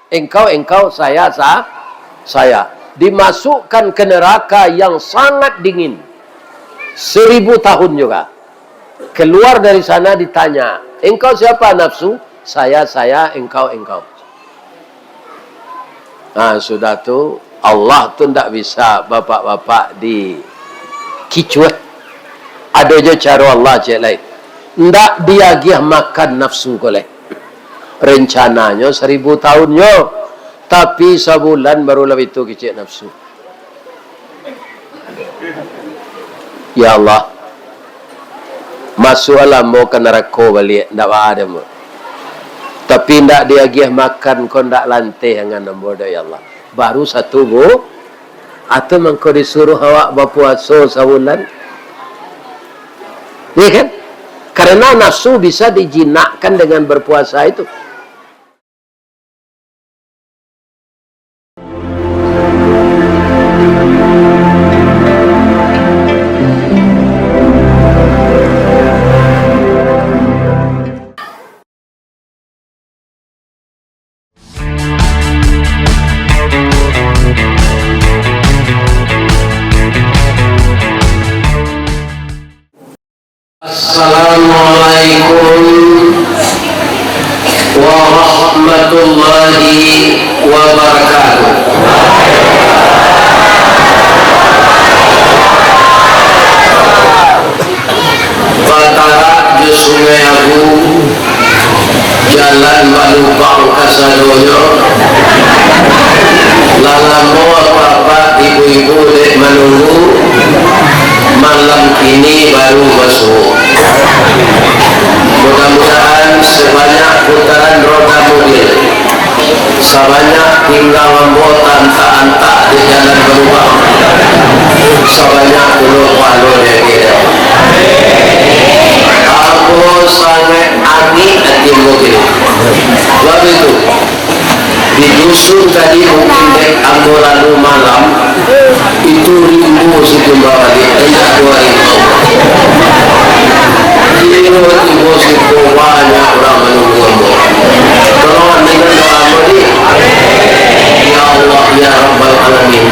Engkau, saya. Dimasukkan ke neraka yang sangat dingin. 1000 tahun juga. Keluar dari sana ditanya, engkau siapa nafsu? Saya, engkau. Nah, sudah tu, Allah tu tak bisa bapak-bapak dikicuat. Ada je cara Allah je lain. Ndak dia gih makan nafsu koleh. Rencananya 1000 tahunnya. Tapi sebulan baru lebih itu kicik nafsu. Ya Allah. Masuk alam mau ke neraka balik. Ndak ada mau. Tapi ndak dia gih makan kau ndak lantai dengan nombor ya Allah. Baru 1 bu. Atau mengkau disuruh awak berpuasa sebulan. Ya kan? Karena nafsu bisa dijinakkan dengan berpuasa itu. Assalamualaikum warahmatullahi wabarakatuh. Batara di Sungai Abu, Jalan Malupang Kasadoyo. Lalamo apa-apa ibu-ibu dek menunggu. Malam ini baru masuk. Mudah-mudahan sebanyak putaran roda mobil, sebanyak tinggal membuat anta-anta di jalan berubah, sebanyak puluh walu yang kita. Aku sangat angin hati mobil. Lalu itu di dusun tadi mungkin dek aku lalu malam itu ribu sejumlah lagi tidak 2000 ribu situ banyak orang menunggu tolong dengan doa ini ya Allah ya Rabbal Alamin.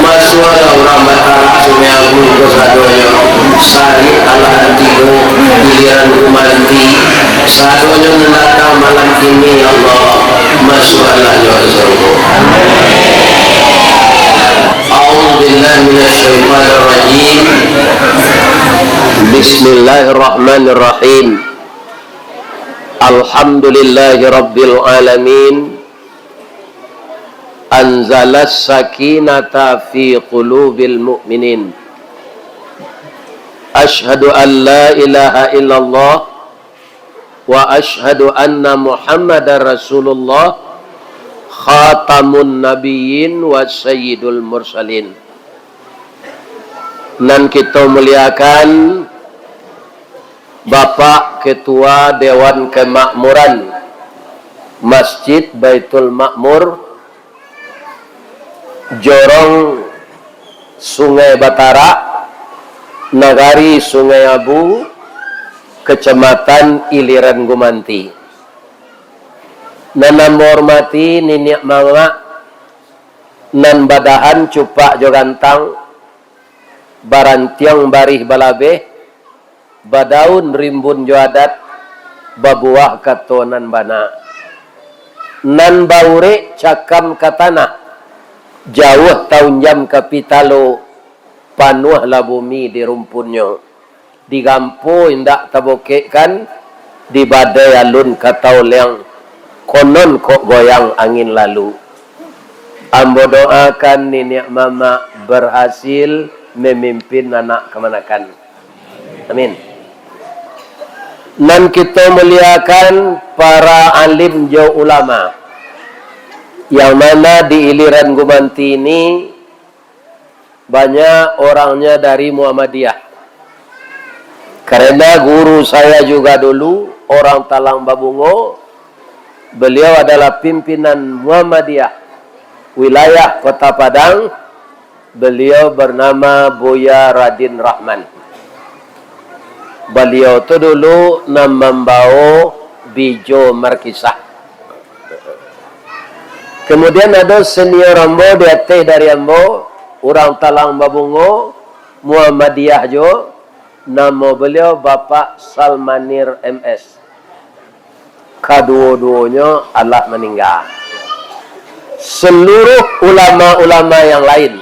Masuk orang Batara Sungai Abu Kosadoyo sari Allah antigo giliran kumanti sadonya mendatang malam ini ya Allah masuk Allah ya Allah. A'udzubillahiminasyaitonirrajim. Bismillahirrahmanirrahim. Alhamdulillahi rabbil alamin. Anzalas sakinata fi qulubil mu'minin. Ashhadu an la ilaha illallah wa ashhadu anna Muhammadar Rasulullah khatamun nabiyyin wa sayyidul mursalin. Dan kita muliakan Bapak Ketua Dewan Kemakmuran Masjid Baitul Makmur Jorong Sungai Batara, Nagari Sungai Abu, Kecamatan Iliran Gumanti. Nanam hormati niniak manga nan badahan cupak jogantang barantiang barih balabe badaun rimbun joadat babuah katonan bana nan baure cakam katana jauh tahun jam kapitalo panuh la bumi di rumpunnya digampo indak tabokekkan di badai alun katau leang konon kok goyang angin lalu. Ambo doakan nenek mama berhasil memimpin anak kemanakan. Amin. Dan kita muliakan para alim jauh ulama yang mana di Iliran Gumanti ini banyak orangnya dari Muhammadiyah. Karena guru saya juga dulu orang Talang Babungo. Beliau adalah pimpinan Muhammadiyah wilayah Kota Padang. Beliau bernama Buya Radin Rahman. Beliau itu dulu membawa Bijo Markisah. Kemudian ada senior ambo di atas dari ambo, orang Talang Babungo, Muhammadiyah jo, nama beliau Bapak Salmanir MS. Kedua-duanya Allah meninggal. Seluruh ulama-ulama yang lain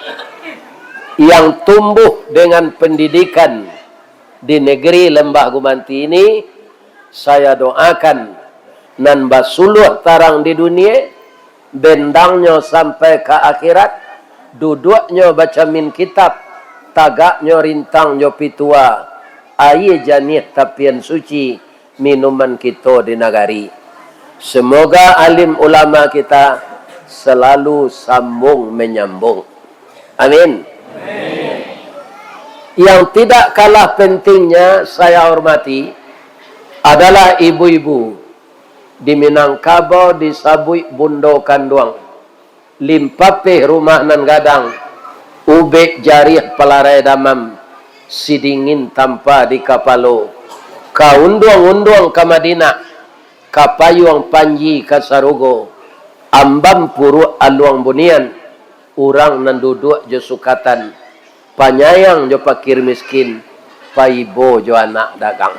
yang tumbuh dengan pendidikan di negeri Lembah Gumanti ini, saya doakan nan basuluh tarang di dunia, bendangnya sampai ke akhirat, duduknya baca min kitab, tagaknya rintangnya pitua, air janih tapian suci, minuman kita di nagari. Semoga alim ulama kita selalu sambung menyambung. Amin. Yang tidak kalah pentingnya saya hormati adalah ibu-ibu di Minangkabau, di Sabui, Bundo, Kanduang, Limpapeh, Rumah Nan Gadang, Ubek, Jarih, Pelarai Damam, Sidingin, Tampa, di Kapalo, Kaunduang-unduang ke Madinah, Kapayuang, Panji, Kasarugo, Ambam, Puru, Aluang, Bunian, Urang nan duduk je sukatan, panyayang jo pakir miskin, paibo jo anak dagang.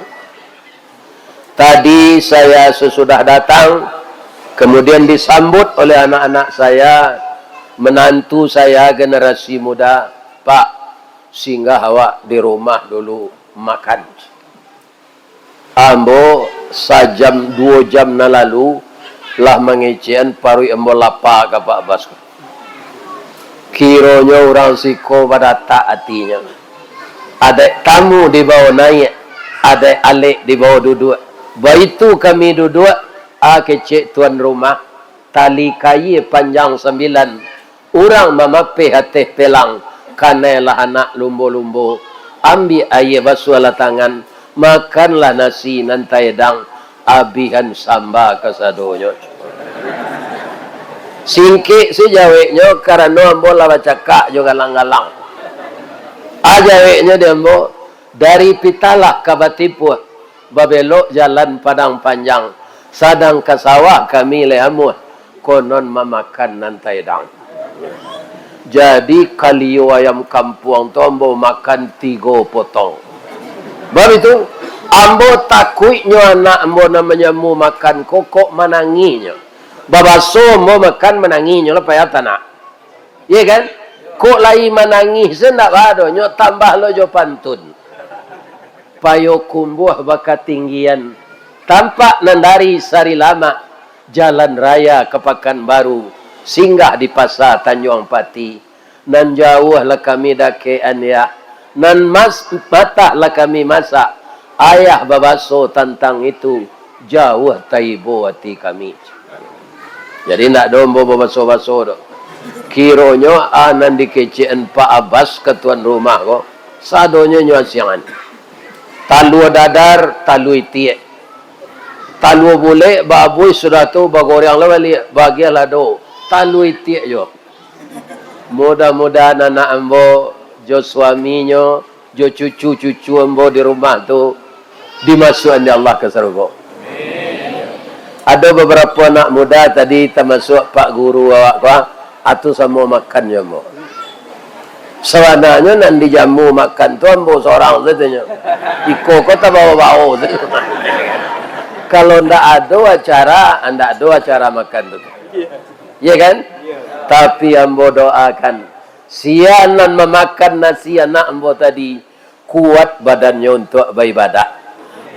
Tadi saya sesudah datang, kemudian disambut oleh anak-anak saya, menantu saya generasi muda, Pak, singgah awak di rumah dulu makan. Ambo sajam 2 jam na lalu lah mengecian parui ambo lapa ke Pak Bas. Kironya orang siko pada tak hatinya. Ada tamu di bawah naik, ada alik di bawah duduk. Baitu kami duduk, kecik tuan rumah, tali kayu panjang 9. Orang memapih hati pelang, kanelah anak lumbo-lumbo. Ambil air basuh lah tangan, makanlah nasi nantai dang, abihan samba kesadonya. Singkik si jaweknya karena ambo lah baca kak juga galang-galang. Jaweknya dia ambo dari Pitalah ke Batipu, babelok jalan Padang Panjang, sadang ke sawah kami lehamuh, konon memakan nantai dang. Jadi kaliu ayam kampung tu ambo makan 3 potong. Baru itu ambo takutnya anak ambo namanya mu makan kokok menanginya. Babaso mau makan menanginya lah payah tanah. Iya kan? Kok lai menangi sendak badonya tambah lo jo pantun. Payo kumbuh bakat tinggian. Tampak nandari sari lama. Jalan raya ke Pekanbaru. Singgah di pasar Tanjung Pati. Nan jauh lah kami dakean ya. Nan matah lah kami masak. Ayah babaso tentang itu. Jauh taibo hati kami. Jadi nak dombo babaso-baso do. Kironyo anan dikecian Pak Abbas ke tuan rumah ko. Sadonya nyuasiangan. Talu dadar, talu itiek. Talu bule, babui sudah tu bagorang lawali bagialah do. Talu itiek jo. Mudah-mudahan anak ambo, jo suaminya, jo cucu-cucu ambo di rumah tu dimasukkan di Allah ke surga. Ada beberapa anak muda tadi termasuk Pak Guru awak ko, atu sama makan je mo. Sebenarnya nan dijamu makan tu ambo seorang katanya. Iko ko ta bawa-bawa. Kalau ndak ada acara, ndak ada acara makan tu. Iya kan? Tapi ambo doakan sianan memakan nasi anak ambo tadi kuat badannya untuk beribadah.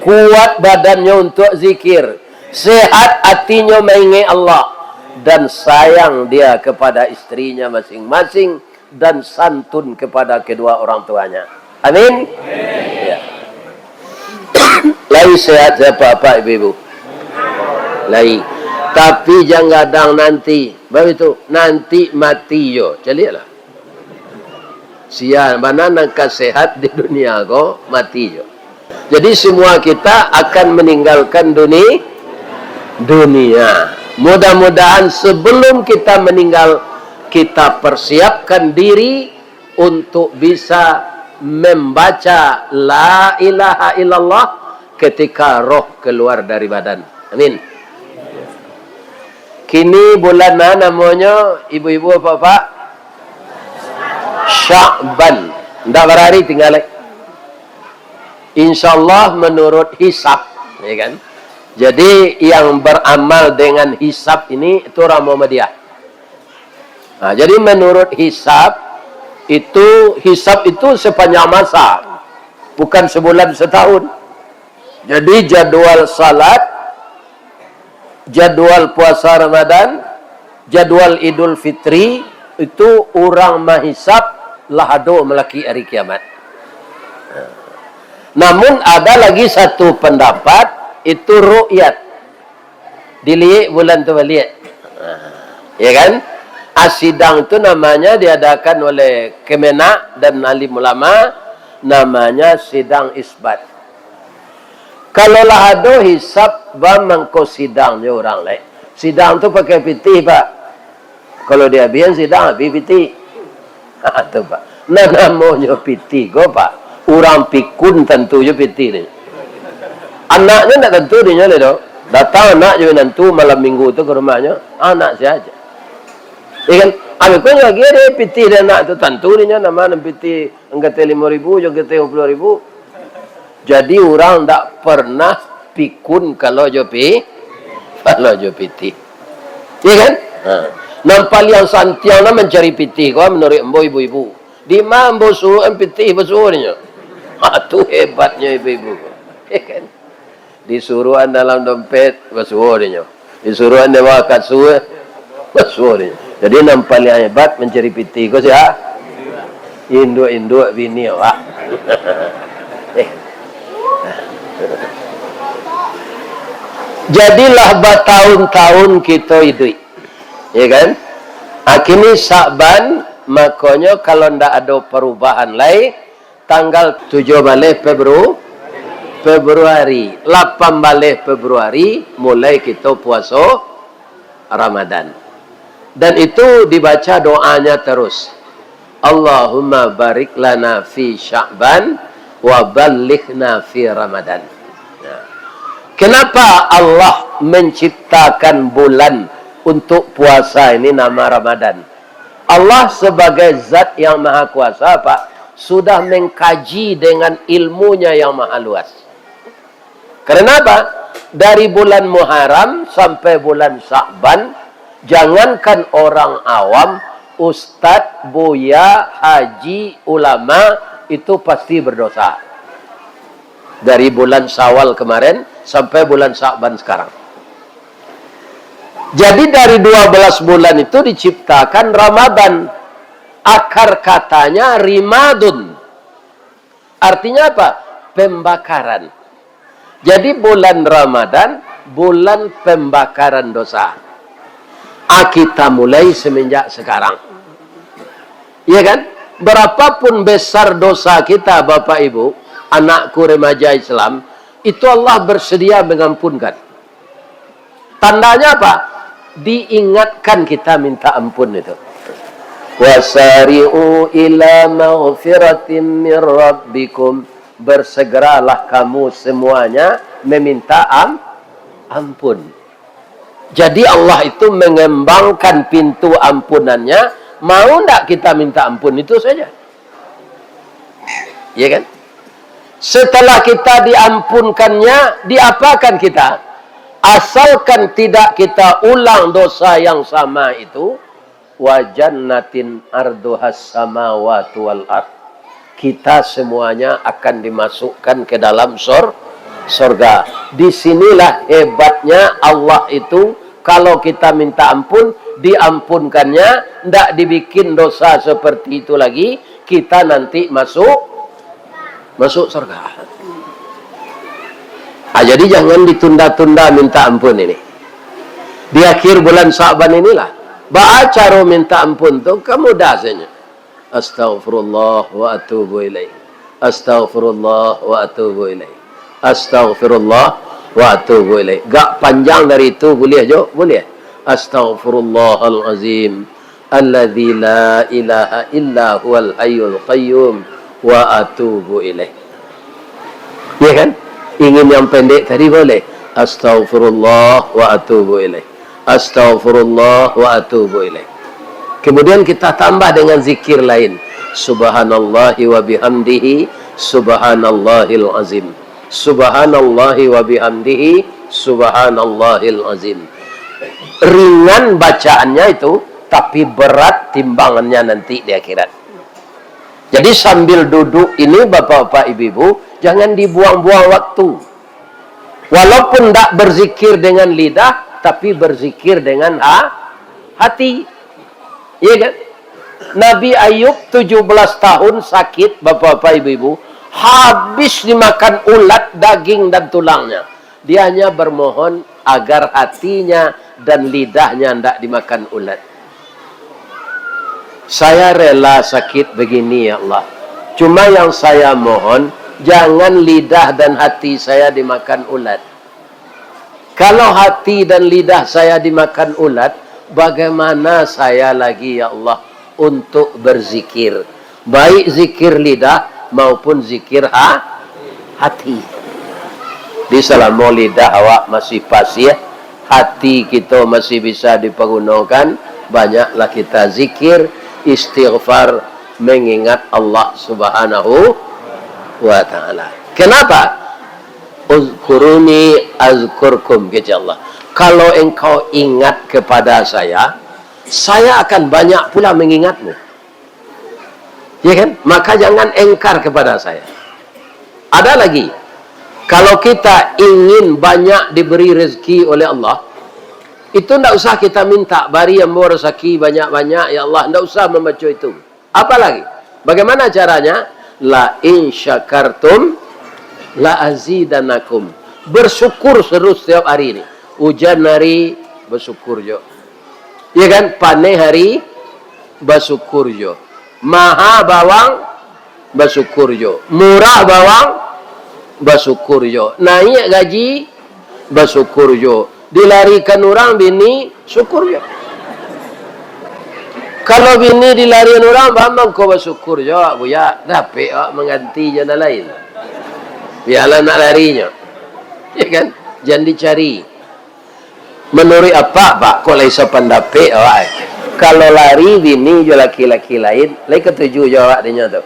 Kuat badannya untuk zikir. Sehat hatinya mengingat Allah dan sayang dia kepada istrinya masing-masing dan santun kepada kedua orang tuanya. Amin. Ya. Lai sehat siapa-apa ibu-ibu. Lai. Tapi jangan gadang nanti. Begitu nanti mati yo. Celilah. Sia mana nak sehat di dunia ko mati yo. Jadi semua kita akan meninggalkan dunia. Mudah-mudahan sebelum kita meninggal kita persiapkan diri untuk bisa membaca la ilaha illallah ketika roh keluar dari badan. Amin. Kini bulan namanya ibu-ibu apa-apa? Sya'ban. Tidak berhari tinggal lagi. InsyaAllah menurut hisab. Ya kan? Jadi yang beramal dengan hisab ini itu orang Muhammadiyah. Nah, jadi menurut hisab itu sepanjang masa. Bukan sebulan setahun. Jadi jadwal salat, jadwal puasa Ramadan, jadwal Idul Fitri itu orang mahisab lahado melaki hari kiamat. Namun ada lagi satu pendapat, itu ru'yat. Dilihat bulan tu balik. Ya kan? Asidang itu namanya diadakan oleh Kemenak dan alim ulama, namanya sidang isbat. Kalau lahado hisab mengko sidangnya orang lain. Sidang tu pakai piti, Pak. Kalau dia biar sidang habis piti. Tu, Pak. Nah, namanya piti go, Pak. Orang pikun tentu je piti ni. Anaknya tak tentu dia nyala tu. Datang anak je tentu malam minggu tu ke rumahnya. Anak saja. Ya kan? Habis pun lagi dia piti dia anak tu tentu dia nama piti angkata 5,000 juga 30,000. Jadi orang tak pernah pikun kalau jo piti. Ya kan? Nampak yang santiang nak mencari piti kau menurut embo ibu-ibu. Di mana embo suruh piti bersuruhnya. Itu hebatnya ibu-ibu. Ya kan? Disuruhan dalam dompet bersuruhnya. Disuruhan dia bawa kasut bersuruhnya. Jadi nampak yang hebat mencari piti kau siapa? Induk-induk bini awak. Jadilah bertahun-tahun kita hidup. Ya kan? Akhirnya Sya'ban, makanya kalau ndak ada perubahan lain, tanggal 7 balik Februari, 8 balik Februari, mulai kita puasa Ramadan. Dan itu dibaca doanya terus. Allahumma barik lana fi Sya'ban wa ballighna fi Ramadan. Kenapa Allah menciptakan bulan untuk puasa ini nama Ramadan? Allah sebagai zat yang maha kuasa, Pak, sudah mengkaji dengan ilmunya yang maha luas. Karena apa? Dari bulan Muharram sampai bulan Sya'ban, jangankan orang awam, ustadz, buya, haji, ulama, itu pasti berdosa. Dari bulan Syawal kemarin sampai bulan Sya'ban sekarang. Jadi dari 12 bulan itu diciptakan Ramadan. Akar katanya rimadun. Artinya apa? Pembakaran. Jadi bulan Ramadan, bulan pembakaran dosa. Kita mulai semenjak sekarang. Iya kan? Berapapun besar dosa kita, Bapak Ibu, anakku remaja Islam, itu Allah bersedia mengampunkan. Tandanya apa? Diingatkan kita minta ampun itu. Wasari'u ila maghfiratin min rabbikum. Bersegeralah kamu semuanya meminta ampun. Jadi Allah itu mengembangkan pintu ampunannya. Mau tak kita minta ampun itu saja. Ya kan? Setelah kita diampunkannya, diapakan kita? Asalkan tidak kita ulang dosa yang sama itu, wa jannatin arduhas samawati wal ard. Kita semuanya akan dimasukkan ke dalam surga. Disinilah hebatnya Allah itu, kalau kita minta ampun, diampunkannya, tidak dibikin dosa seperti itu lagi, kita nanti masuk surga. Jadi jangan ditunda-tunda minta ampun ini. Di akhir bulan Sya'ban inilah, cara minta ampun tu kemudah saja. Astaghfirullah wa atubu ilaih. Astaghfirullah wa atubu ilaih. Astaghfirullah wa atubu ilaih. Gak panjang dari itu boleh jo? Boleh. Astaghfirullahalazim alladzi la ilaha illa huwal hayyul qayyum wa atubu ilaih. Ya kan? Ingin yang pendek tadi boleh. Astaghfirullah wa atubu ilaih. Astaghfirullah wa atubu ilaih. Kemudian kita tambah dengan zikir lain. Subhanallahi wa bihamdihi, subhanallahil azim. Subhanallahi wa bihamdihi, subhanallahil azim. Ringan bacaannya itu, tapi berat timbangannya nanti di akhirat. Jadi sambil duduk ini bapak-bapak ibu-ibu, jangan dibuang-buang waktu. Walaupun tak berzikir dengan lidah, tapi berzikir dengan hati. Iya kan? Nabi Ayub 17 tahun sakit, bapak-bapak ibu-ibu, habis dimakan ulat daging dan tulangnya. Dia hanya bermohon agar hatinya dan lidahnya tidak dimakan ulat. Saya rela sakit begini ya Allah. Cuma yang saya mohon, jangan lidah dan hati saya dimakan ulat. Kalau hati dan lidah saya dimakan ulat, bagaimana saya lagi ya Allah untuk berzikir? Baik zikir lidah maupun zikir hati. Di selama lidah awak masih pas ya, hati kita masih bisa dipergunakan, banyaklah kita zikir, istighfar, mengingat Allah Subhanahu wa ta'ala. Kenapa? Uzkuruni azkurkum, kata Allah. Kalau engkau ingat kepada saya akan banyak pula mengingatmu. Ya kan? Maka jangan engkar kepada saya. Ada lagi. Kalau kita ingin banyak diberi rezeki oleh Allah, itu tidak usah kita minta bari yang bawa rezeki banyak-banyak ya Allah, tidak usah membaca itu. Apa lagi? Bagaimana caranya? La in syakartum la azidanakum. Bersyukur terus setiap hari ini. Hujan hari bersyukur jo. Ya kan? Panen hari bersyukur jo. Maha bawang bersyukur jo. Murah bawang bersyukur jo. Naik gaji bersyukur jo. Dilarikan orang bini syukur jo. Kalau bini dilarikan orang bambang kau bersyukur jo. Buya dapat mengganti jana lain. Biarlah nak larinya. Ya kan? Jangan dicari. Menurut apa pak? Kau laisa pendapat awak. Kalau lari bini jo laki-laki lain, lain ketujuh jo awak dinya tu.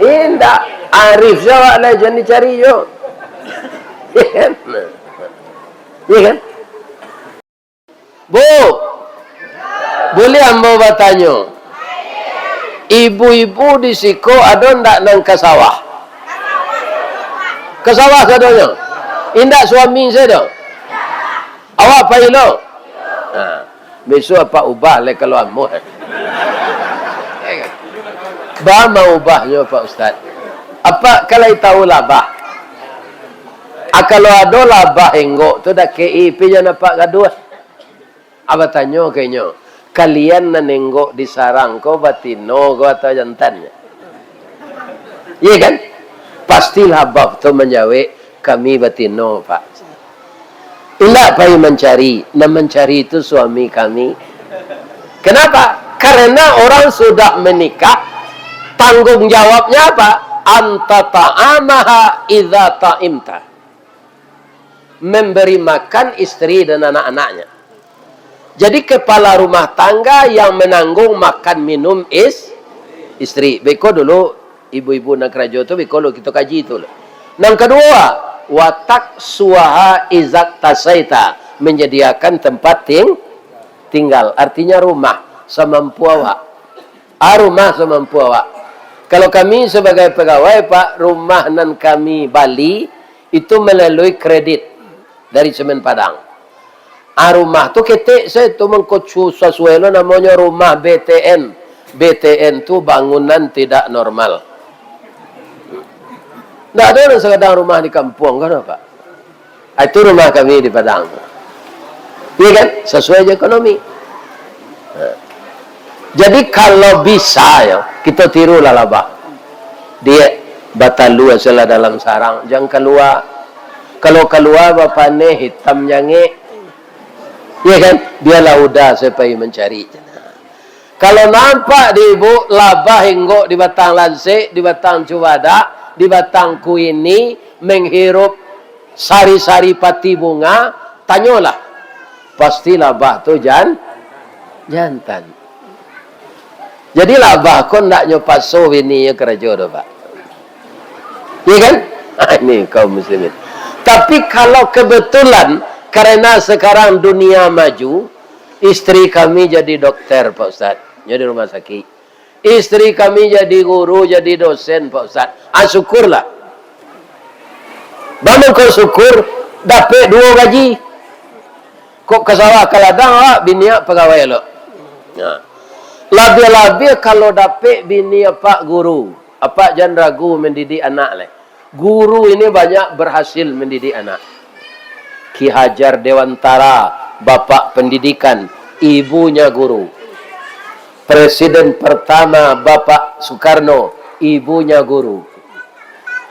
Indah. Arif jo awak lah, jangan dicari jo. Ya kan? Ya kan? Bu, boleh hamba bertanya? Ibu-ibu di Siko ada ndak nang ke sawah? Ke sawah sadanya? Indak suami saya. Awak apa ilo? Besok apa ubah le kalau amu. Bah mau ubahnya Pak Ustaz. Apa kalau tahu labah? Kalau ada labah enggok tu dah KIP je nampak gaduh. Apa tanya kayaknya? Kalian nenggok di sarang kau batino kau atau jantannya? Iya kan? Pasti labah tu menjawab kami batino Pak. Indah payah mencari. Nak mencari itu suami kami. Kenapa? Karena orang sudah menikah, tanggung jawabnya apa? Anta ta'amaha idza ta'imta. Memberi makan istri dan anak-anaknya. Jadi kepala rumah tangga yang menanggung makan minum istri. Beko dulu ibu-ibu nak kerja tu beko lo kita kaji itu. Yang kedua, watak suaha izak tasaita, menyediakan tempat tinggal. Artinya rumah semampu awak. Rumah semampu awak. Kalau kami sebagai pegawai Pak, rumah nan kami Bali itu melalui kredit dari Semen Padang. Rumah tu ketik saya tu mengkocu sesuai namanya rumah BTN. BTN tu bangunan tidak normal. Tak ada orang sekadar rumah di kampung kan Pak? Itu rumah kami di Padang. Iya kan? Sesuai ekonomi. Jadi kalau bisa ya, kita tirulah labah. Dia batalu asalah dalam sarang. Jangan keluar. Kalau keluar bapak ni hitam nyanyi. Iya kan? Biarlah udah supaya mencari. Kalau nampak di ibu labah hinggok di batang lansik, di batang cubada, di batang kuini, menghirup sari-sari pati bunga, tanyalah. pasti labah tu jantan. Jadi labah kon nak nyopaso bini ya kerja dah pak. Iya kan? Ini kaum muslimin. Tapi kalau kebetulan karena sekarang dunia maju, istri kami jadi dokter Pak Ustaz, jadi rumah sakit. Istri kami jadi guru, jadi dosen Pak Ustaz. Syukurlah. Bangun kau syukur, dapat 2 gaji. Kok ke sawah ke ladang, bini pegawai lo. Nah. Lebih-lebih kalau dapat bini pak guru. Apa jangan ragu mendidik anak le. Guru ini banyak berhasil mendidik anak. Ki Hajar Dewantara, bapak pendidikan, ibunya guru. Presiden pertama Bapak Soekarno, ibunya guru.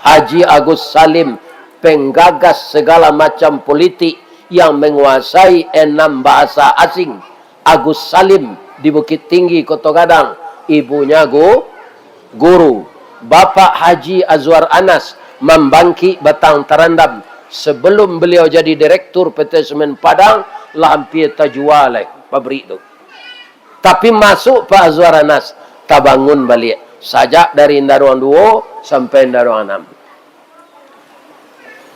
Haji Agus Salim, penggagas segala macam politik yang menguasai 6 bahasa asing. Agus Salim di Bukit Tinggi, Kota Gadang, ibunya guru. Bapak Haji Azwar Anas, Membangki, Batang Tarandam. Sebelum beliau jadi direktur PT Semen Padang, lah hampir terjual pabrik itu. Tapi masuk Pak Azwar Anas, tak bangun balik. Sajak dari Daruang 2 sampai Daruang 6.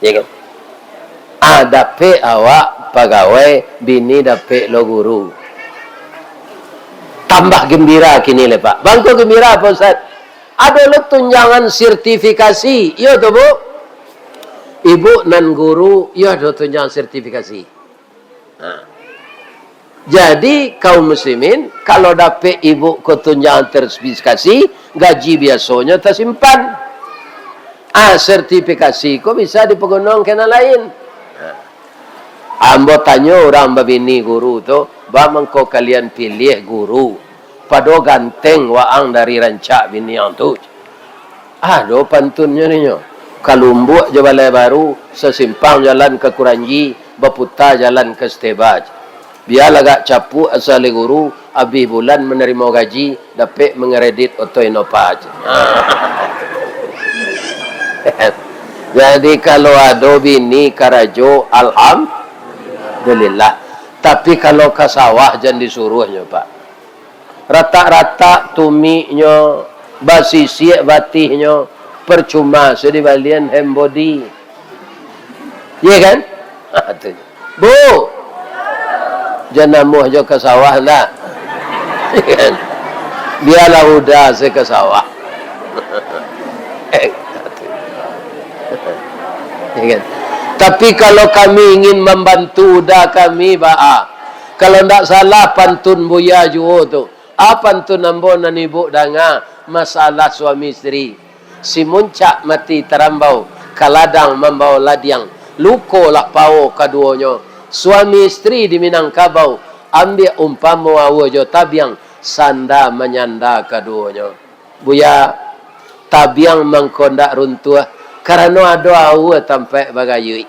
Ya kan? Dapat awak pegawai, bini dapat lo guru. Tambah gembira kini le Pak. Bangku gembira Pak Ustaz. Ada lo tunjangan sertifikasi. Ya tu Bu. Ibu nan guru, ya ada tunjangan sertifikasi. Nah. Jadi kaum muslimin, kalau dapat ibu ketunjangan sertifikasi, gaji biasanya tersimpan. Sertifikasi kok bisa dipegunung kena lain. Ambo tanya orang babini guru tu, bang kau kalian pilih guru. Pado ganteng waang dari rancak bini yang tu. Do pantunnya ni nyo. Kalumbuk je Balai Baru, sesimpang jalan ke Kuranji, Baputa jalan ke Stebaj. Biar agak capu asal guru, habis bulan menerima gaji, dapat mengeredit otoinopaj. Jadi kalau ada bini karajo, alhamdulillah. Tapi kalau ke sawah jangan disuruhnya Pak. Rata-rata tuminya, basisi batihnya, percuma sedih balian hembody. Iya kan? Bu, jangan namuh jo ke sawah lah. Iya kan? Biarlah udah saya ke sawah. Iya kan? Tapi kalau kami ingin membantu udah kami kalau tidak salah pantun Buya Juho tu. Pantun nambo nan ibu danga masalah suami istri. Si muncak mati terambau, kaladang membawa ladiang. Luko lah pau kaduanya. Suami istri di Minangkabau, ambil umpama awajo tabiang, sanda menyanda kaduanya. Buya, tabiang mengkondak runtuh, karena ada awa tampak bagayui.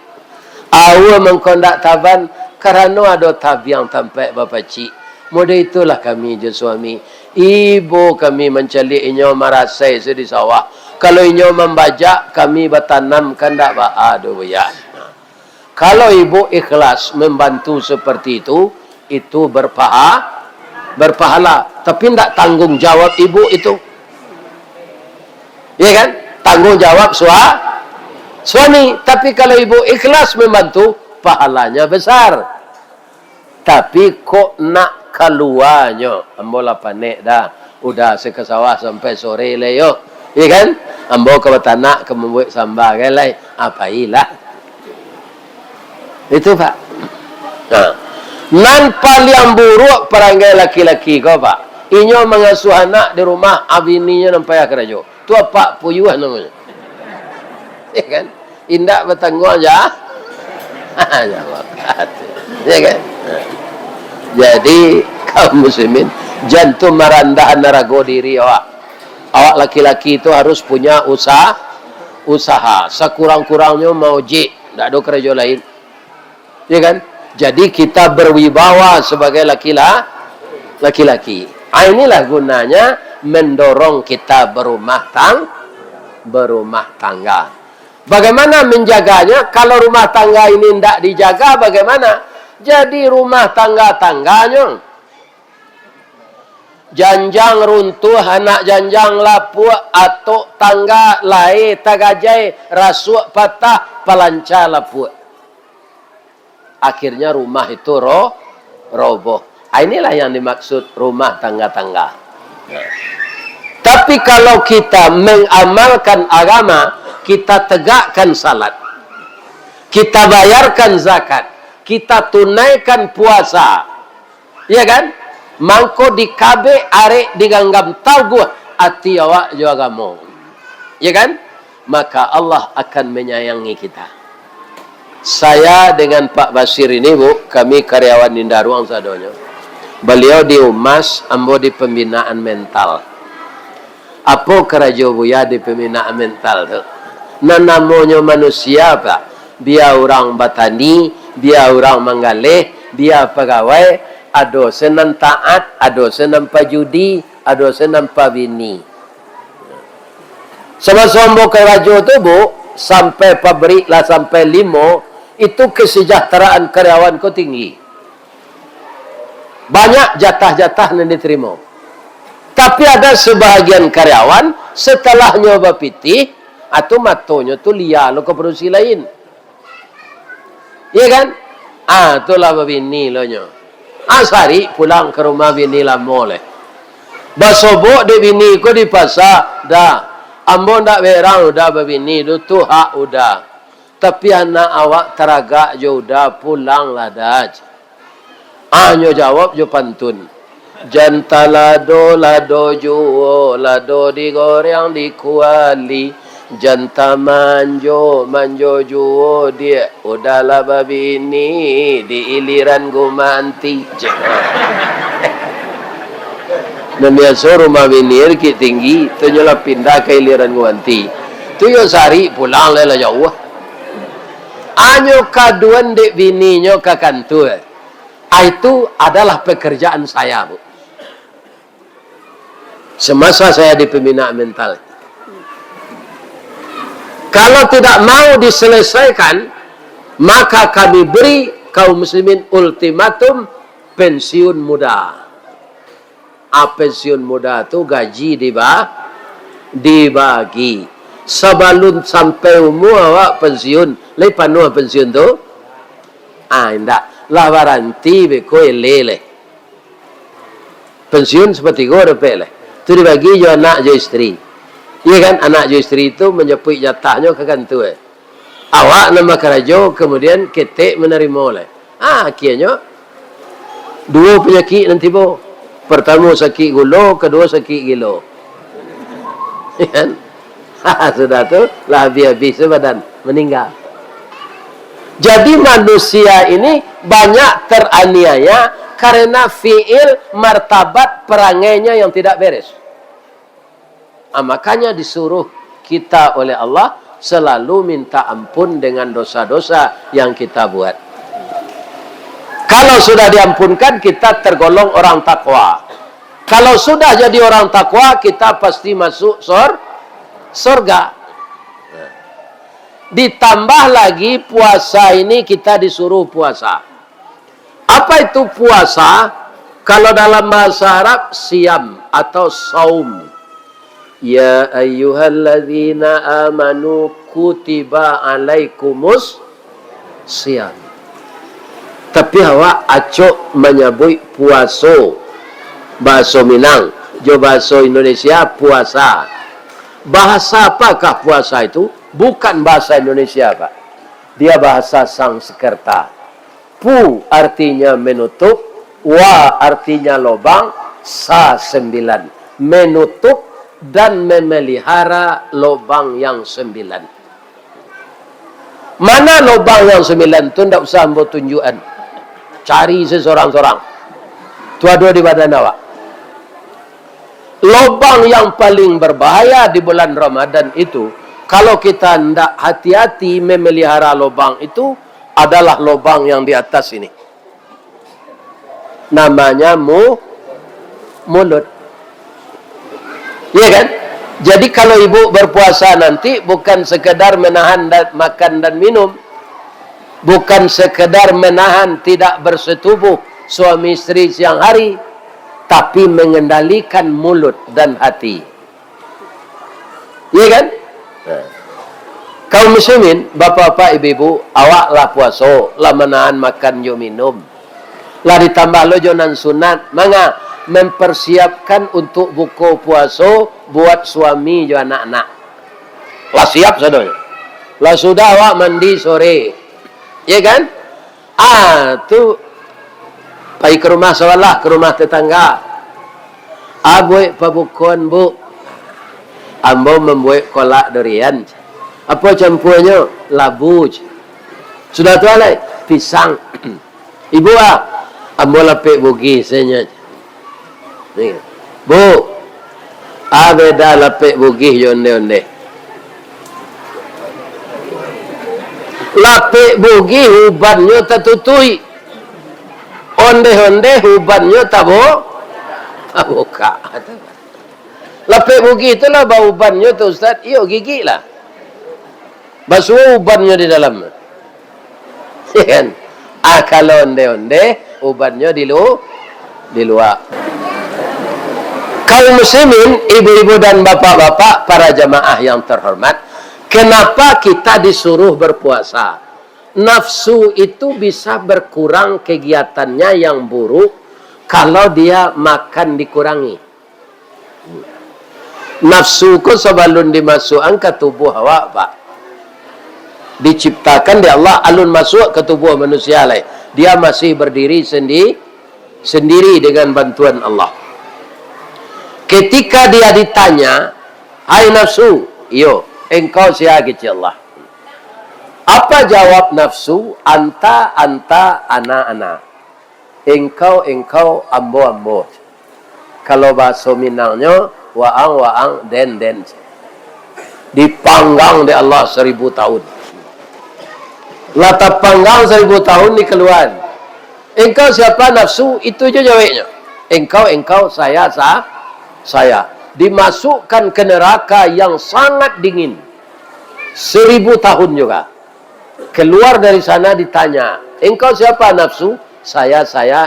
Awa mengkondak taban, karena ada tabiang tampak bapaci. Mudah itulah kami je suami. Ibu kami mencalik inyo marasai di sawah. Kalau inyo membajak, kami bertanamkan tak aduh ya. Kalau ibu ikhlas membantu seperti itu berpahala. Tapi tidak tanggung jawab ibu itu. Ya kan? Tanggung jawab suami. Tapi kalau ibu ikhlas membantu, pahalanya besar. Tapi kok nak keluarnya, ambola panik dah. Udah saya ke sawah sampai sore le yo. Iya kan? Ambo ke betanak ke membuat sambal galai. Apailah. Itu Pak. Nah. Nan paling buruk perangai laki-laki kau Pak. Inyo mengasuh anak di rumah abininya nampai kerja. Tu apa puyuh namanya. Iya kan? Indak bertanggung aja. Iya kan? Jadi kaum muslimin jantung merendah narago diri awak. Awak laki-laki itu harus punya usaha. Sekurang-kurangnya mau tidak ada kerja lain. Ya kan? Jadi kita berwibawa sebagai laki-laki. Inilah gunanya mendorong kita berumah tangga. Bagaimana menjaganya? Kalau rumah tangga ini tidak dijaga, bagaimana? Jadi rumah tangga-tangganya janjang runtuh, anak janjang lapuk, atuk tangga lai tagajai, rasuk patah, palanca lapuk. Akhirnya rumah itu roboh. Inilah yang dimaksud rumah tangga-tangga. Tapi kalau kita mengamalkan agama, kita tegakkan salat, kita bayarkan zakat, kita tunaikan puasa, ya kan? Mangko di kabe arek diganggam taguh ati awak jo agamo, ya kan? Maka Allah akan menyayangi kita. Saya dengan Pak Basir ini, Bu, kami karyawan Nindaruang sadonyo. Beliau di Umas, ambo di pembinaan mental. Apa kerajo buya di pembinaan mental tu? Nah, namanya manusia, Pak. Dia orang batani, dia orang manggaleh, dia pegawai. Ado senang taat, ado senang pajudi, ado senang pabini. Sama sombo kerajo tu, Bu, sampai pabrik lah, sampai limo, itu kesejahteraan karyawan ko tinggi. Banyak jatah-jatah yang diterima. Tapi ada sebahagian karyawan, setelah nyoba pitih, atau matonya tu liar lo ke produksi lain. Iya kan? Itulah babini lo nyo. Asari pulang ke rumah bini lah moleh. Basobok de bini ko di pasar dah. Ambo ndak berang udah babini tu hak udah. Tapi anak awak teragak jo udah pulang lah dah. Nyo jawab jo pantun. Janta lado juo lado digoreng dikuali. Janta manjo juo dia udahlah babini di iliran gumanti. Dan biasa rumah bini ki tinggi tu nyola pindah ke iliran gumanti. Tu yo sari pulang lela jauh. Anyo kaduan dek bini nyo ke kantor. Itu adalah pekerjaan saya, Bu. Semasa saya di pembinaan mental. Kalau tidak mau diselesaikan, maka kami beri kaum muslimin ultimatum pensiun muda. Pensiun muda itu gaji dibagi. Sebelum sampai umur awak pensiun, lepas penuh pensiun tu, indak lah waranti beko lele. Pensiun seperti gua pele. Itu dibagi jo anak jo istri. Iya kan, anak jo istri itu menjepit jatahnya ke kantor. Awak nama kerajo kemudian ketek menerima oleh. Akhirnya dua penyakit nanti bo. Pertama sakit gula, kedua sakit gilo. Iya kan? Sudah tu lah habis badan meninggal. Jadi manusia ini banyak teraniaya karena fiil martabat perangainya yang tidak beres. Makanya disuruh kita oleh Allah selalu minta ampun dengan dosa-dosa yang kita buat. Kalau sudah diampunkan, kita tergolong orang takwa. Kalau sudah jadi orang takwa, kita pasti masuk surga. Ditambah lagi puasa ini kita disuruh puasa. Apa itu puasa? Kalau dalam bahasa Arab, siam atau saum. Ya ayyuhalladzina amanu kutiba alaikumus siam. Tapi awak acok menyebut puaso. Bahasa Minang. Jo bahasa Indonesia puasa. Bahasa apakah puasa itu? Bukan bahasa Indonesia, Pak. Dia bahasa Sanskerta. Pu artinya menutup. Wa artinya lubang. Sa 9. Menutup dan memelihara lubang yang 9. Mana lubang yang 9 itu tidak usah buat tunjukan. Cari seseorang-seorang. Itu ada di badan awak. Lubang yang paling berbahaya di bulan Ramadan itu, kalau kita tidak hati-hati memelihara lubang itu, adalah lubang yang di atas ini. Namanya mulut. Iya kan? Jadi kalau ibu berpuasa nanti bukan sekedar menahan makan dan minum, bukan sekedar menahan tidak bersetubuh suami istri siang hari, tapi mengendalikan mulut dan hati. Iya kan? Nah. Kaum muslimin, bapak-bapak, ibu-ibu, awaklah puasa, lah menahan makan yo minum. Lah ditambah lo jonan sunat, manga mempersiapkan untuk buka puasa buat suami jo anak-anak. Lah siap sadonya. Lah sudah awak mandi sore. Ya kan? Tu pergi ke rumah sebelah, ke rumah tetangga. Abuik pabukuan bu. Ambo membuat kolak durian. Apa campurnya? Labu. Sudah tu alai? Pisang. Ibu ambo lapik bugi senyap. Bu, beda lapik bugi onde-onde. Lapik bugi hubannya tertutui. Onde-onde hubannya tabuka. Lapik bugi itulah bau ubannya tu Ustaz. Iyo gigi lah. Basuh ubannya di dalam. Ya kan? Kalau onde-onde ubannya di luar. Kaum muslimin, ibu-ibu dan bapak-bapak, para jamaah yang terhormat, kenapa kita disuruh berpuasa? Nafsu itu bisa berkurang kegiatannya yang buruk kalau dia makan dikurangi. Nafsu ku sebelum dimasukkan ke tubuh awak, Pak. Diciptakan di Allah alun masuk ke tubuh manusia lain. Dia masih berdiri sendiri dengan bantuan Allah. Ketika dia ditanya, hai nafsu, iyo, engkau siapa Allah? Apa jawab nafsu? Anta, ana. Engkau, ambo. Kalau bahasa Minangnya, waang, den. Dipanggang di Allah 1000 tahun. Lata panggang 1000 tahun dikeluar. Engkau siapa nafsu? Itu je jawabnya. Engkau, saya. Dimasukkan ke neraka yang sangat dingin. 1000 tahun juga. Keluar dari sana ditanya, engkau siapa nafsu? Saya,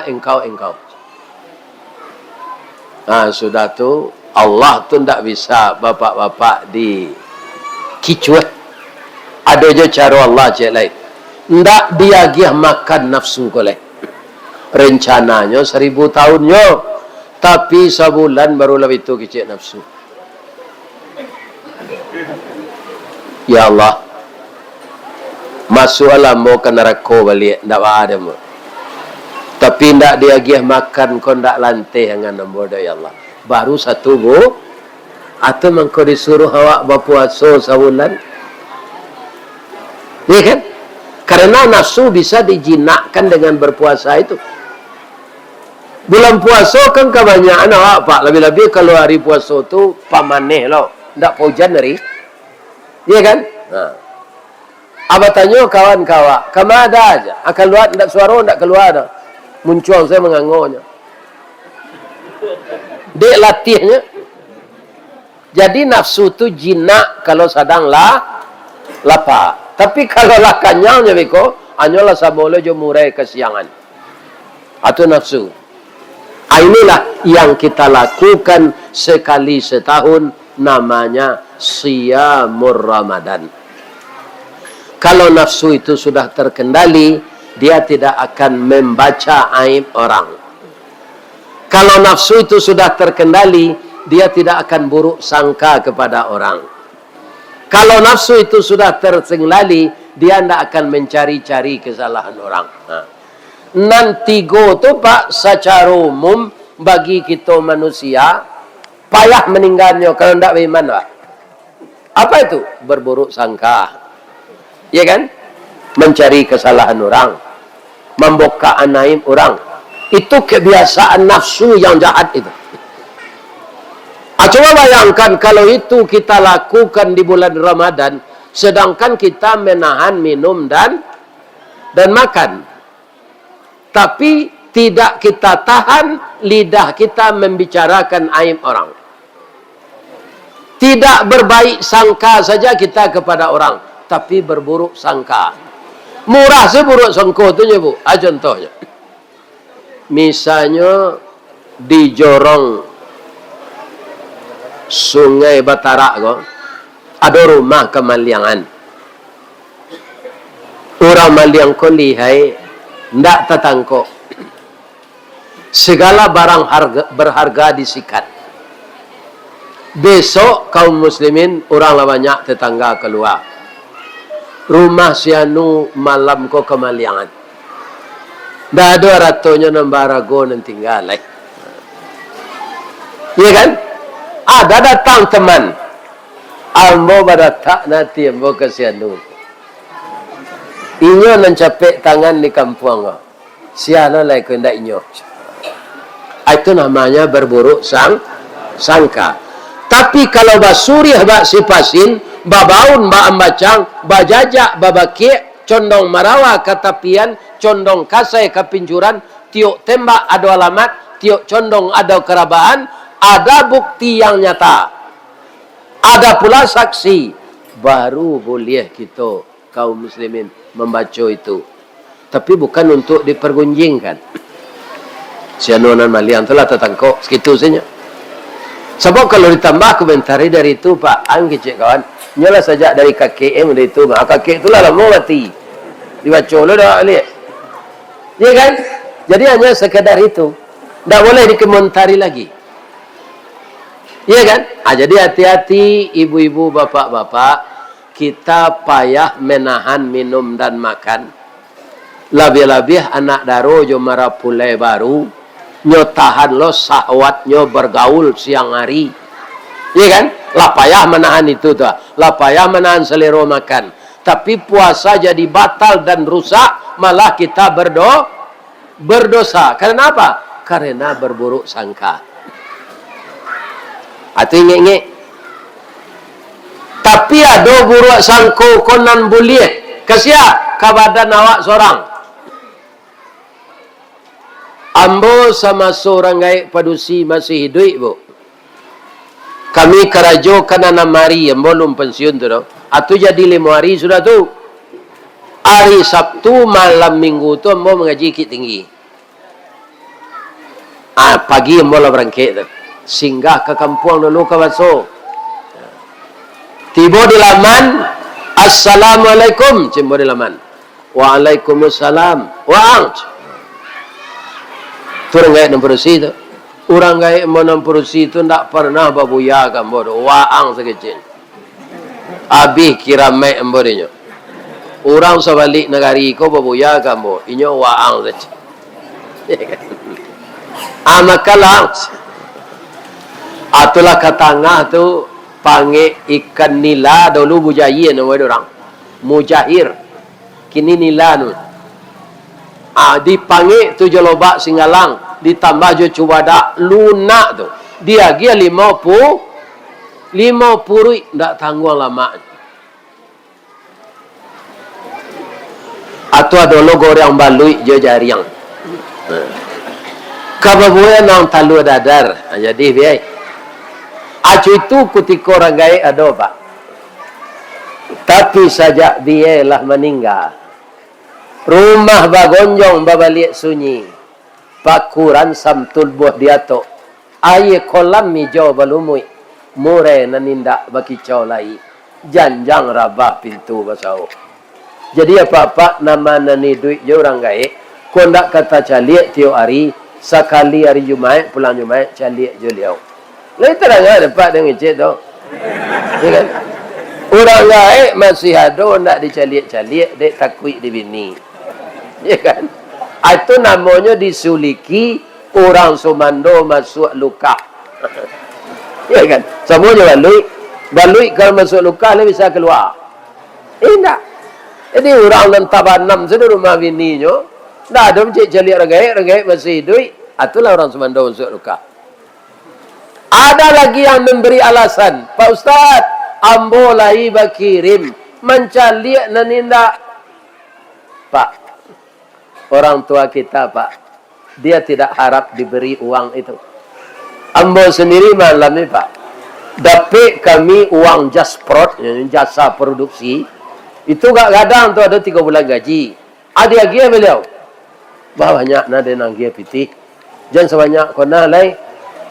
engkau. Nah, sudah tu, Allah tu tak bisa bapak-bapak dikicuat. Ada je cara Allah je lain. Ndak dia gih makan nafsu koleh. Rencananya 1000 tahunnya. Tapi sebulan baru lebih itu kecil nafsu. Ya Allah. Masuk alam mau ke neraka balik. Tak ada mu. Tapi ndak dia gih makan kau ndak lantai dengan nombor ya Allah. Baru satu bu. Atau mengkau disuruh awak berpuasa sebulan. Ya kan? Karena nafsu bisa dijinakkan dengan berpuasa itu. Bulan puasa kan kebanyakan awak Pak. Lebih-lebih kalau hari puasa tu pamaneh loh. Tak hujan hari. Iya kan? Nah. Abah tanya kawan-kawan. Kemana ada aja? Akan keluar, tak suara, tak keluar dah. Muncul saya mengangonya. Dek latihnya. Jadi nafsu tu jinak kalau sedang lapar. Tapi kalau lah kanyangnya beko, hanyalah sabole jo murai kesiangan. Atau nafsu. Inilah yang kita lakukan sekali setahun, namanya Siyamur Ramadan. Kalau nafsu itu sudah terkendali, dia tidak akan membaca aib orang. Kalau nafsu itu sudah terkendali, dia tidak akan buruk sangka kepada orang. Kalau nafsu itu sudah terkendali, dia tidak akan mencari-cari kesalahan orang. Nanti tu Pak, secara umum bagi kita manusia payah meninggalnya kalau tidak beriman Pak. Apa itu? Berburuk sangka. Ya kan? Mencari kesalahan orang, membuka aib orang. Itu kebiasaan nafsu yang jahat itu. Coba bayangkan kalau itu kita lakukan di bulan Ramadan, sedangkan kita menahan minum dan makan. Tapi tidak kita tahan lidah kita membicarakan aib orang. Tidak berbaik sangka saja kita kepada orang, tapi berburuk sangka. Murah seburuk songko tu je bu. Contohnya. Misalnya di jorong Sungai Batara ko, ada rumah kemaliangan. Orang maliang ko lihai, ndak tatangko. Segala barang berharga disikat. Besok kaum muslimin orang lah banyak tetangga keluar. Rumah sianu malam ko kemaliangan. Dah ada ratonya nambarago nan tinggal. Iya kan? Ada datang teman. Ambo badatak nanti ambo ke sianu. Inyo nan capek tangan di kampung ko. Siana lai ko ndak inyo. Itu namanya berburuk sangka. Tapi kalau basuriah bak sipasin, babaun ba ambacang, bajajak babaki, condong marawa katapian, condong kasai kapinjuran, tiuk tembak ada alamat, tiuk condong ada kerabaan, ada bukti yang nyata. Ada pula saksi. Baru boleh kita kaum muslimin membaca itu. Tapi bukan untuk dipergunjingkan. Sianuan malian telah tertangkap segitu saja. Sebab kalau ditambah komentari dari itu Pak Anggi cik kawan, nyala saja dari KKM dari itu, kakek itulah lama mati. Dibaca lo dah lihat. Ya kan? Jadi hanya sekedar itu. Tak boleh dikomentari lagi. Ya kan? Jadi hati-hati ibu-ibu, bapak-bapak, kita payah menahan minum dan makan. Lebih-lebih anak daro jo mara pulai baru, nyo tahan lo sahwatnya bergaul siang hari. Ya kan? Lah payah menahan itu tuh. Lah payah menahan selera makan. Tapi puasa jadi batal dan rusak, malah kita berdosa. Karena apa? Karena berburuk sangka. Atau ingat-ingat. Tapi ada buruk sangko konan boleh. Kesia kabadan awak seorang. Ambo sama seorang gaik padusi masih hidup bu. Kami kerajo kena 6 hari. Ambo belum pensiun tu no. Atau jadi 5 hari sudah tu. Hari Sabtu malam Minggu tu ambo mengaji Bukit Tinggi. Pagi ambo lah berangkat tu. Singgah ke kampung dulu ke Baso. Tiba di laman. Assalamualaikum. Tiba di laman. Waalaikumsalam. Orang gaya nampurusi tu. Orang gaya nampurusi tu tak pernah babuya kan bodoh. Waang sekecil. Habis kira mek bodohnya. Orang sebalik negari ko babuya kan bodoh. Inyo waang sekecil. Makalah. Atulah katangah tu panggil ikan nila dulu mujahir nama orang. Mujahir. Kini nila tu. Dipanggil tu jelobak Singalang, ditambah jo cubadak lunak tu. Dia gia 50 ndak tanggung lama. Atau ada logo yang balui jo jariang. Kababuya nang talu dadar. Jadi biai. Acu itu ketika orang gaya ada pak. Tapi sajak dia lah meninggal. Rumah bagonjong babalik sunyi. Pakuran samtul buah diato. Aye kolam mijau balumui. Mure nanindak baki caulai. Janjang rabah pintu basau. Jadi apa-apa nama nani duit je orang gaya. Kondak kata caliak tiap hari. Sekali hari Jumaat pulang Jumaat caliak je liau. Lain terang dapat dengan cik tu. Ya kan? Orang gaya masih ada nak dicaliak-caliak. Dek takut di bini. Ya kan? Itu namanya disuliki orang Sumando masuk luka. Ya kan? Semuanya balui. Balui kalau masuk luka dia bisa keluar. Tak. Jadi orang dan tabanam sudah rumah bininya. Tak ada macam caliak orang gaya masih hidup. Itulah orang Sumando masuk luka. Ada lagi yang memberi alasan. Pak Ustaz, ambo lai bakirim. Mencaliak nanindak. Pak. Orang tua kita pak, dia tidak harap diberi uang itu. Ambo sendiri malam ni pak, dapat kami uang jasprot, jasa produksi, Itu kadang tu ada 3 bulan gaji. Ada lagi beliau. Banyak nade nanggia pitih. Jangan sebanyak kena lai.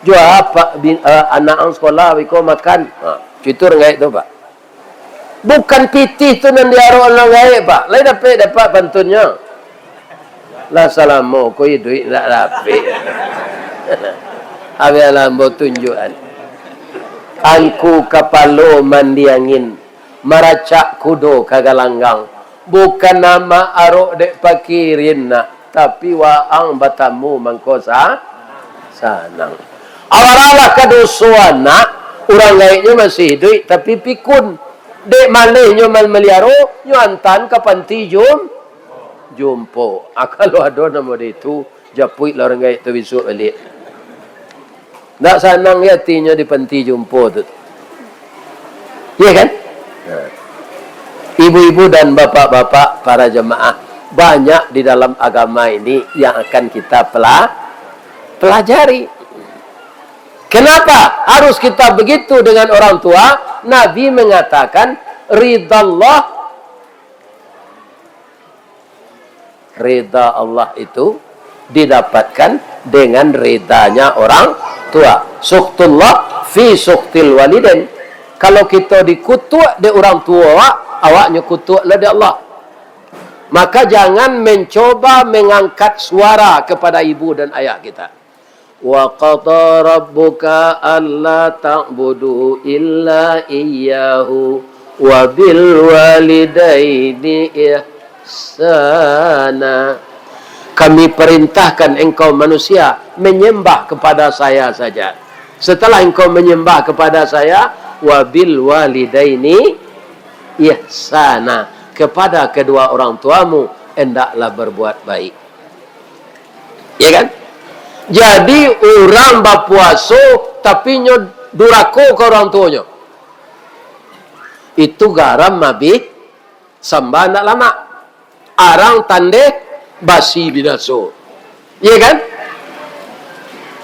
Jual apa anak ang sekolah biko makan. Itu rengai tu pak. Bukan pitih tu nan diaro orang rengai pak. Lai dapat bantunnya. Lah salamu koi duit tak dapat. Habis lambo tunjukan. Angku kapalo mandi angin. Maracak kudo kagalanggang. Bukan nama arok dek pakirin nak. Tapi waang batamu mangkosa sanang. Awaralah kadosuan nak. Orang lainnya masih hidup. Tapi pikun. Dek malihnya mal meliaro. Nyuantan kapanti jumpo. Kalau ada nama dia itu. Japuit lah orang lain tu besok balik. Tak sanang ya hatinya di panti jumpo tu. Ya kan? Ibu-ibu dan bapak-bapak para jemaah, banyak di dalam agama ini yang akan kita pelajari. Kenapa harus kita begitu dengan orang tua? Nabi mengatakan ridha Allah itu didapatkan dengan ridanya orang tua. Suktullah fi suktil walidain. Kalau kita dikutuk di orang tua, awaknya kutuk lah di Allah. Maka jangan mencoba mengangkat suara kepada ibu dan ayah kita. Wa qada rabbuka alla ta'budu illa iyyahu wa bil walidaini ihsana. Kami perintahkan engkau manusia menyembah kepada saya saja. Setelah engkau menyembah kepada saya, wabil walidaini ihsana, kepada kedua orang tuamu hendaklah berbuat baik. Ya kan? Jadi orang berpuasa tapi durako ke orang tuanya. Itu garam mabih sambah nak lama. Arang tandek basi binaso. Ya kan?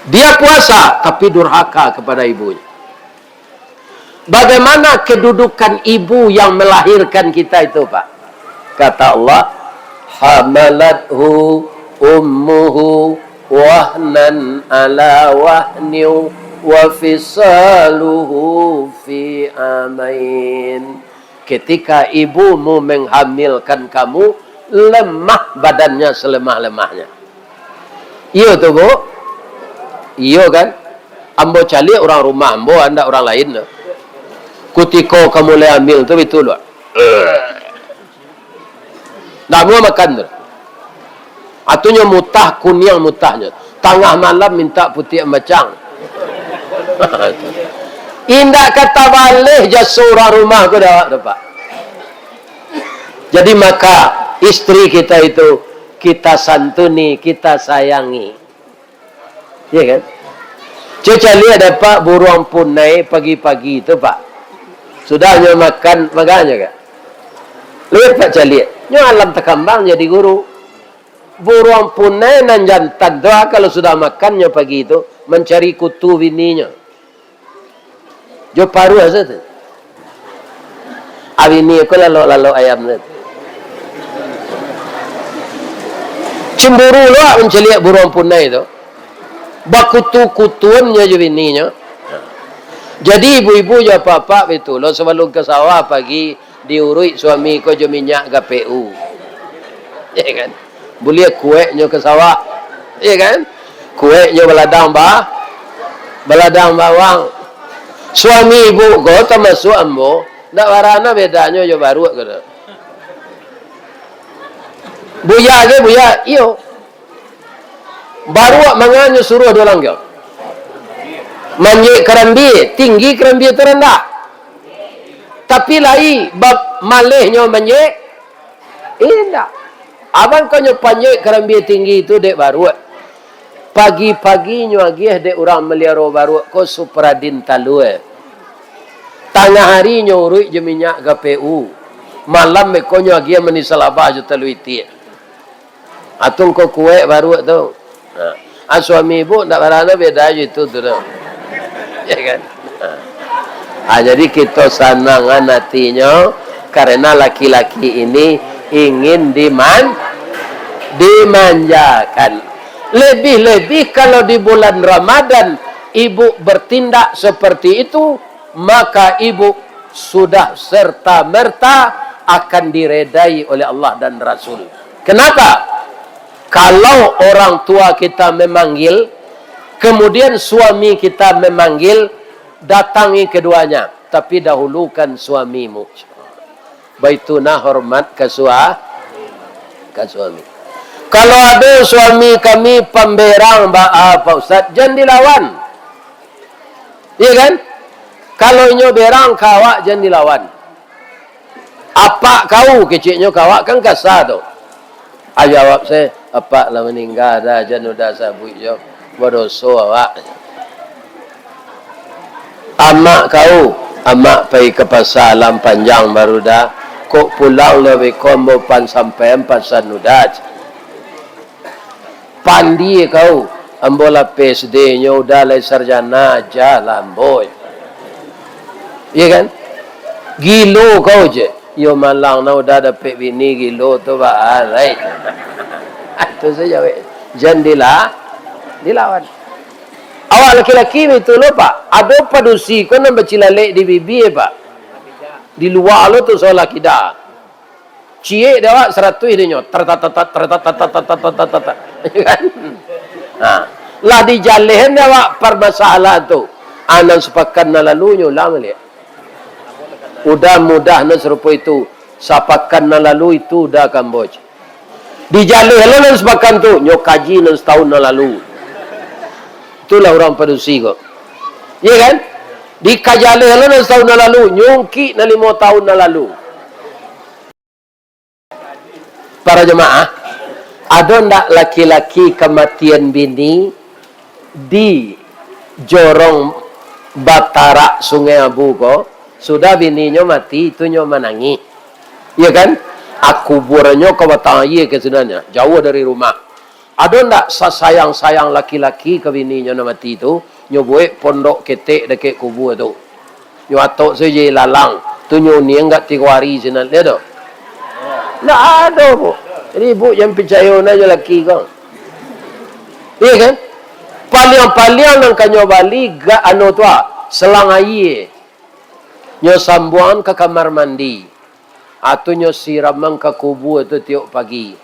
Dia puasa tapi durhaka kepada ibunya. Bagaimana kedudukan ibu yang melahirkan kita itu, Pak? Kata Allah, hamalathu ummuhu wahnan ala wahni wa fisaluhu fi amain. Ketika ibumu menghamilkan kamu, lemah badannya selemah-lemahnya. Iya tu bu. Iya kan? Ambo cali orang rumah ambo, anda orang lain. Kutiko kamu le ambil tu betul lah. Nak mau makan tu. Atunya mutah kunyang mutahnya. Tengah malam minta putih macang. Indak kata balik jasa orang rumah ku dah dapat. Jadi maka istri kita itu kita santuni, kita sayangi. Ya kan? Cuca lihat dapat buruang punai pagi-pagi itu Pak. Sudahnya makan maganya kan? Lihat Pak caliat. Nyo alam takambang jadi guru. Buruang punai nan jantan doa kalau sudah makannya pagi itu mencari kutu bininya. Jo paru aja tu. Abini aku lalu ayam tu. Cemburu lah mencari buruang punai itu. Bakutu-kutuannya je bininya. Jadi ibu-ibu ya bapak betul. Lo sebelum ke sawah pagi diurui suami ko je minyak KPU. Ya kan? Boleh kueknya ke sawah. Ya kan? Kueknya beladang bawang. Suami ibu ko termasuk ambo. Ndak warana bedanya je baru ke. Buya ke buya? Iyo. Baru mangannya suruh dia orang kau. Manjik kerambi, tinggi kerambi terendah. Tapi lai bab malihnya manjik. Indah. Abang kau nyopanjik kerambi tinggi itu dek baru. Pagi-paginya lagi dek orang meliaro baru ko supradin talue. Tengah harinya urut je minyak KPU. Malam mekonya lagi menisal abah je taluiti. Atung ko kuek baru tu. Suami ibu tak berana beda je itu tu. Ya kan? Jadi kita sanangan hatinya karena laki-laki ini ingin dimanjakan. Lebih-lebih kalau di bulan Ramadan ibu bertindak seperti itu, maka ibu sudah serta-merta akan diredai oleh Allah dan Rasul. Kenapa? Kalau orang tua kita memanggil, kemudian suami kita memanggil, datangi keduanya, tapi dahulukan suamimu. Baituna hormat ke suami. Kalau ada suami kami pemberang, Pak Ustaz, jangan dilawan. Iya kan? Kalau nyo berang kawak jangan dilawan. Apa kau keciknya kawak kan kasar tu. Jawab saya, apa lah meninggal dah, jangan udah sabui jo. Berdosa awak. Amak kau, amak pergi ke pasar alam panjang baru dah. Kok pulang lebih kombo pan sampai pasan udah. Pandi kau, ambola PSD nya udah lai sarjana jalan boy. Iya kan? Gilo kau je. Yo malang na udah dapat bini gilo tu ba right. Itu saja weh. Jangan dilawan. Awak laki-laki itu lo pak. Ada padusi kau nak bercilalek di bibi pak. Di luar lo tu soal laki dah. Cie dia awak 100 dia nyot. Kan? Lah di jalehan dia awak permasalah tu. Anak sepakan na lalu nyo lang lihat. Udah mudah na serupa itu. Sapakan na lalu itu udah Kamboj. Di jalehan na sepakan tu. Nyo kaji na setahun na lalu. Itulah orang padusi kok. Ya kan? Di kajalehan na setahun na lalu. Nyongki na 5 tahun na lalu. Para jemaah, ada ndak laki-laki kematian bini di jorong Batara Sungai Abu ko? Sudah bininya mati, itu nyo menangi. Iya kan? Aku burannya ke Bataya ke sebenarnya, jauh dari rumah. Ada ndak sayang-sayang laki-laki ke bininya na mati itu, nyo buat pondok ketek dekat kubur itu. Nyo atok saja lalang, tu nyo ni enggak 3 hari sinan dia tu. Nggak ada bu. Jadi ibu yang percaya aja laki kau. Iya kan? Paling-paling nang kanyo bali ga anu tua selang air. Nyo sambuan ke kamar mandi. Atau nyo siram ke kubur itu tiap pagi.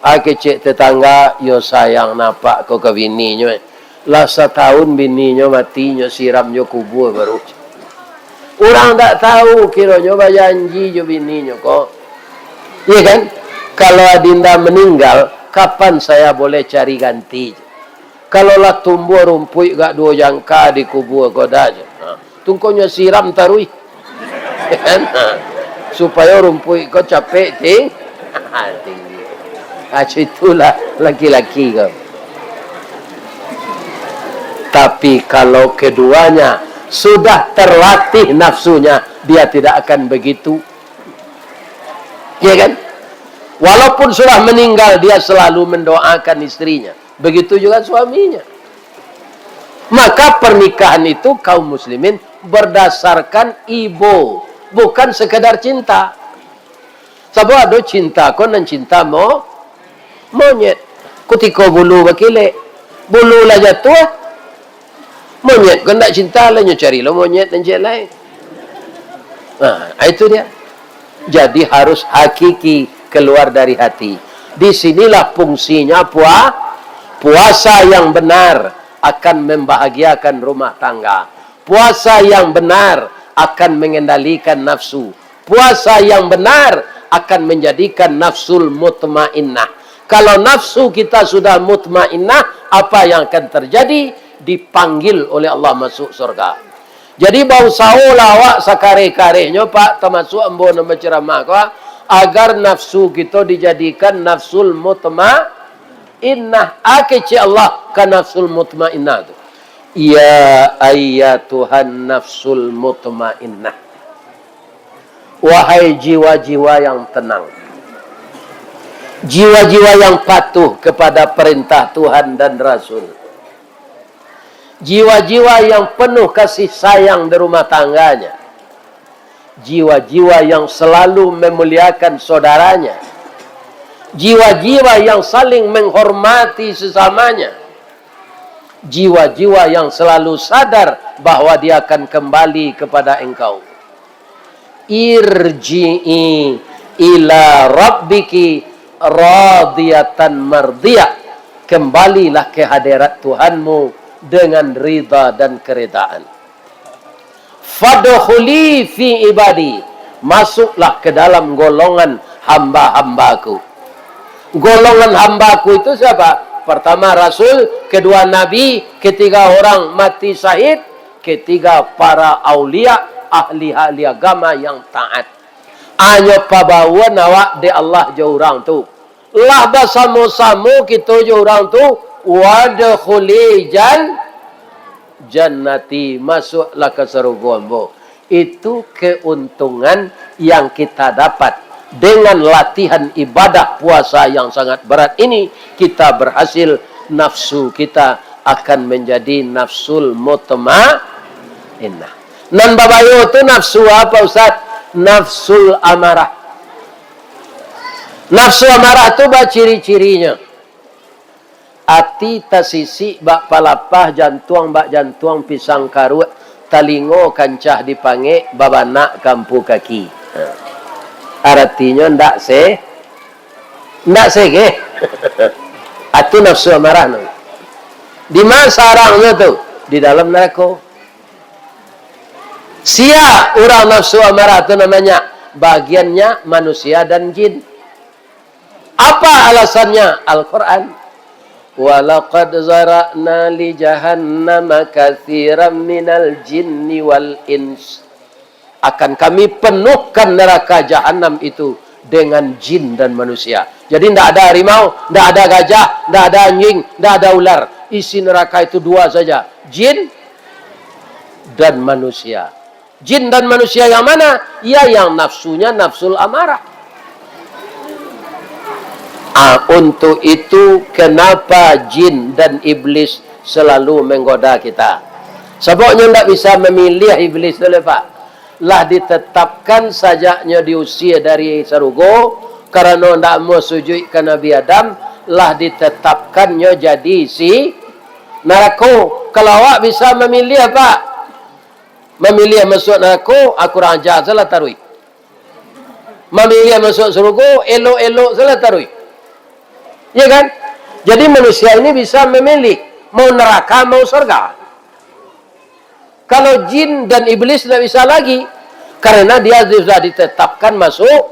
Kecik tetangga yo sayang napak kau ke bini nyo. Lah setahun bini nyo mati nyo siram nyo kubur baru. Orang tak tahu kira nyo bajanji jo bini nyo kok. Iya kan? Kalau adinda meninggal, kapan saya boleh cari ganti? Kalau lah tumbuh rumput gak 2 jangka di kubur goda aja. Tungkonya siram tarui. Supaya rumput kau capek tinggi. Itulah laki-laki kau. Tapi kalau keduanya sudah terlatih nafsunya, dia tidak akan begitu. Ya kan? Walaupun sudah meninggal, dia selalu mendoakan istrinya. Begitu juga suaminya. Maka pernikahan itu kaum muslimin berdasarkan ibu, bukan sekedar cinta. Sebab ada cinta kau dan cinta monyet. Ketika bulu bakile, bulu lah jatuh. Monyet kau nak cinta lah, cari lo monyet dan cik lain. Itu dia. Jadi harus hakiki keluar dari hati. Disinilah fungsinya puasa yang benar akan membahagiakan rumah tangga. Puasa yang benar akan mengendalikan nafsu. Puasa yang benar akan menjadikan nafsul mutmainnah. Kalau nafsu kita sudah mutmainnah, apa yang akan terjadi? Dipanggil oleh Allah masuk surga. Jadi bau saulah awak sakare-karenya Pak, termasuk ambo nama ceramah kau, agar nafsu kita dijadikan nafsul mutmainnah. Akeci Allah kan nafsul mutmainnah tu. Ya ayyatuhan nafsul mutmainnah. Wahai jiwa-jiwa yang tenang. Jiwa-jiwa yang patuh kepada perintah Tuhan dan Rasul. Jiwa-jiwa yang penuh kasih sayang di rumah tangganya. jiwa-jiwa yang selalu memuliakan saudaranya, jiwa-jiwa yang saling menghormati sesamanya, jiwa-jiwa yang selalu sadar bahwa dia akan kembali kepada engkau. Irji'i ila rabbiki radiyatan mardiyah. Kembalilah ke hadirat Tuhanmu dengan ridha dan keredaan. Fadkhuli fi ibadi. Masuklah ke dalam golongan hamba-hambaku. Golongan hambaku itu siapa? Pertama Rasul, kedua Nabi, ketiga orang mati syahid, ketiga para aulia, ahli-ahli agama yang taat. Hanya pabawa nawak de Allah je orang tu. Lah bersama-sama kita je orang tu. Wadkhuli jannati. Masuklah ke surga ambo. Itu keuntungan yang kita dapat. Dengan latihan ibadah puasa yang sangat berat ini, kita berhasil, nafsu kita akan menjadi nafsul mutmainnah. Nan babayo tu nafsu apa Ustaz? Nafsul amarah. Nafsu amarah tu bah ciri-cirinya. Ati tasisi bak palapah jantuang bak jantuang pisang karut talingo kancah dipange babanak kampu kaki. Artinya ndak sege. Atu nafsu amarah no. Di mana sarangnya tu? Di dalam neraka. Sia orang nafsu amarah tu namanya bagiannya manusia dan jin. Apa alasannya? Al-Quran. Walaqad zara'na li jahannama katsiran minal jinni wal ins. Akan kami penuhkan neraka jahanam itu dengan jin dan manusia. Jadi tidak ada harimau, tidak ada gajah, tidak ada anjing, tidak ada ular. Isi neraka itu dua saja. Jin dan manusia. Jin dan manusia yang mana? Ya yang nafsunya nafsul amarah. Untuk itu kenapa jin dan iblis selalu menggoda kita? Sebabnya tidak bisa memilih iblis dulu Pak. Lah ditetapkan sajaknya diusir dari surga karena tidak mau sujud ke Nabi Adam. Lah ditetapkannya jadi si neraka. Kalau awak bisa memilih Pak, memilih masuk neraka, aku raja salah tarui. Memilih masuk surga, elok-elok salah tarui. Ya kan? Jadi manusia ini bisa memilih mau neraka mau surga. Kalau jin dan iblis tidak bisa lagi karena dia sudah ditetapkan masuk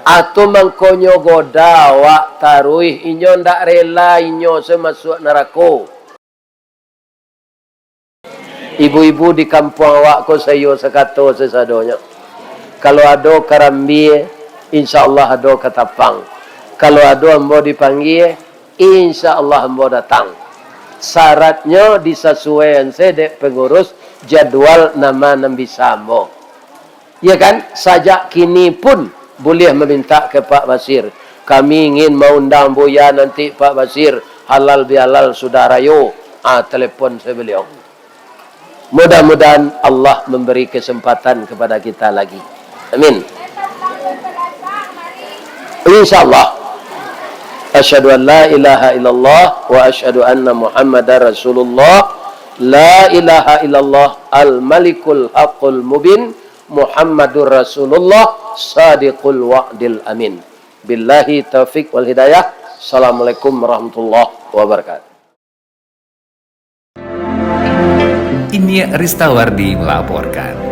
atau mengkonyo goda wak taruih inyo ndak rela inyo semasuk neraka. Ibu-ibu di kampung awak ko sayo sekato sesadonya. Kalau ada karambi insyaallah ada ketapang. Kalau ada ambo dipanggil, insya Allah ambo datang. Syaratnya disesuaikan sedek pengurus jadwal nama Nabi Sambo. Ya kan? Sajak kini pun boleh meminta ke Pak Basir. Kami ingin mengundang Buya nanti Pak Basir. Halal bihalal saudara yo. Telepon saya beliau. Mudah-mudahan Allah memberi kesempatan kepada kita lagi. Amin. InsyaAllah. Asyhadu an la ilaha illallah wa asyhadu anna Muhammadar Rasulullah. La ilaha illallah al-malikul haqqul mubin Muhammadur Rasulullah sadiqul wa'dil amin. Billahi taufiq wal hidayah. Assalamualaikum warahmatullahi wabarakatuh. Ini Ristawardi melaporkan.